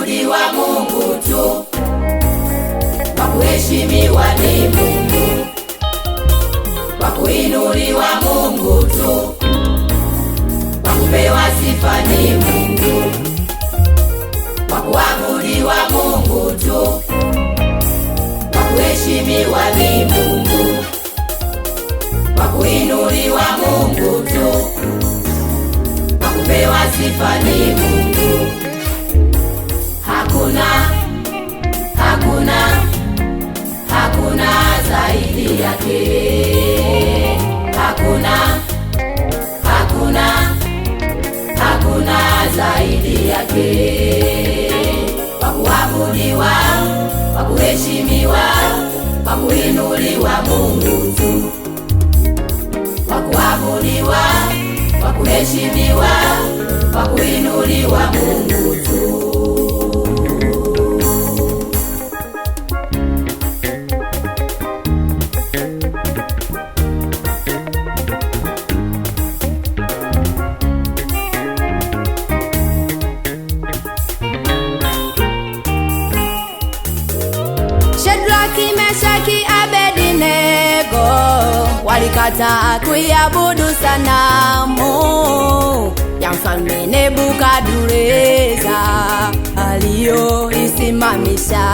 kuabudiwa Mungu tu, kwa kuheshimiwa ni Mungu, kwa kuinuliwa Mungu tu, kwa kupewa sifa ni Mungu, kwa kuabudiwa Mungu tu, kwa kuheshimiwa ni Mungu, kwa kuinuliwa Mungu tu, kwa kupewa sifa ni Mungu. Hakuna zaidi yake. Hakuna zaidi yake. Kwa kuabudiwa, kwa kuheshimiwa, kwa kuinuliwa Mungu tu, kwa kuabudiwa, kwa kuheshimiwa, kwa kuinuliwa Mungu tu. Shadraki, Meshaki, Abednego walikataa kuiabudu sanamu ya mfalme Nebukadneza aliyoisimamisha.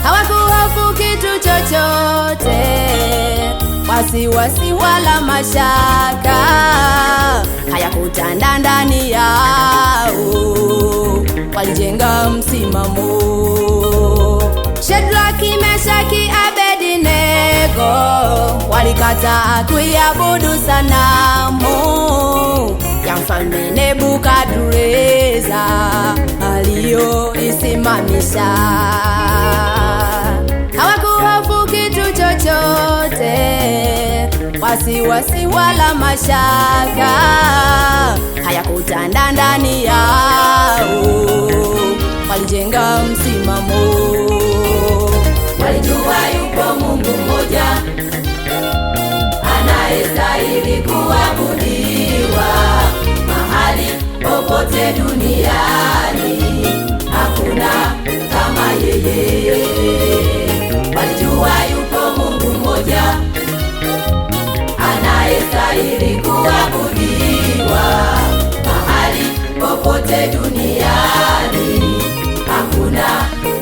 Hawakuhofu kitu chochote, wasiwasi wala mashaka hayakutanda ndani yao, walijenga msimamo. Shadraki, Meshaki, Abednego walikataa kuiabudu sanamu ya mfalme Nebukadneza aliyoisimamisha. Hawakuhofu kitu chochote, wasiwasi wala mashaka hayakutanda ndani yao, walijenga msimamo. Walijua yupo Mungu mmoja anayestahili kuabudiwa mahali popote duniani, hakuna kama yeye. Walijua yupo Mungu mmoja anayestahili kuabudiwa mahali popote duniani, hakuna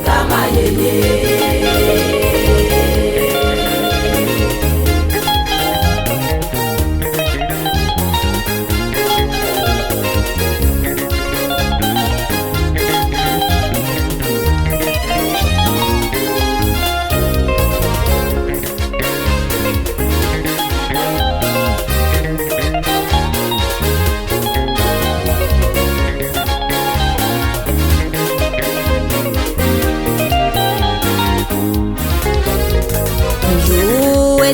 kama yeye.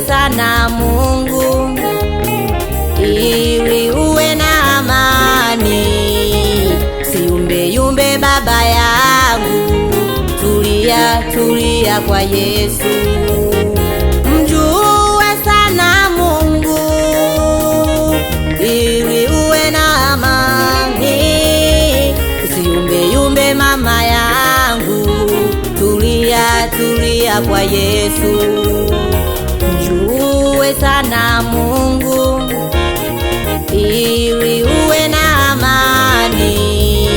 Sana Mungu ili uwe na amani, siumbe yumbe baba yangu, tulia kwa Yesu. Mjue sana Mungu ili uwe na amani, siumbe yumbe mama yangu, tulia kwa Yesu. Mjue sana Mungu ili uwe na amani,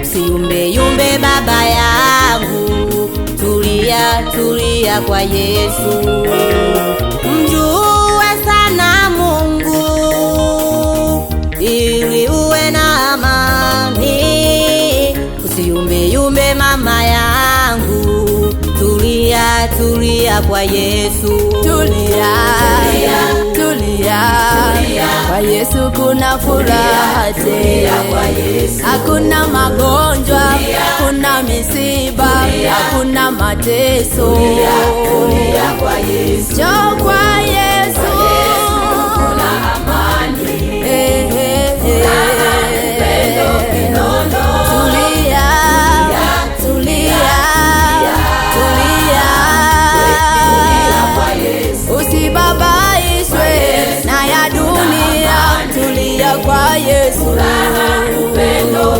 siumbe yumbe baba yangu, tulia kwa Yesu. Mjue sana Mungu ili uwe na amani, usiumbe yumbe mama yangu, tulia kwa Yesu. Tulia kwa Yesu, kuna furaha tele, hakuna magonjwa, hakuna misiba, hakuna mateso. Tulia kwa Yesu. Njoo kwa Yesu, kuna amani. Tulia kwa Yesu. Upendo,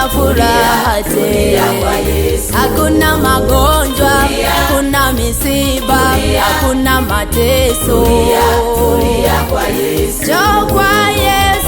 kuna furaha tele, hakuna magonjwa, hakuna misiba, hakuna mateso. Tulia kwa Yesu. Njoo kwa Yesu.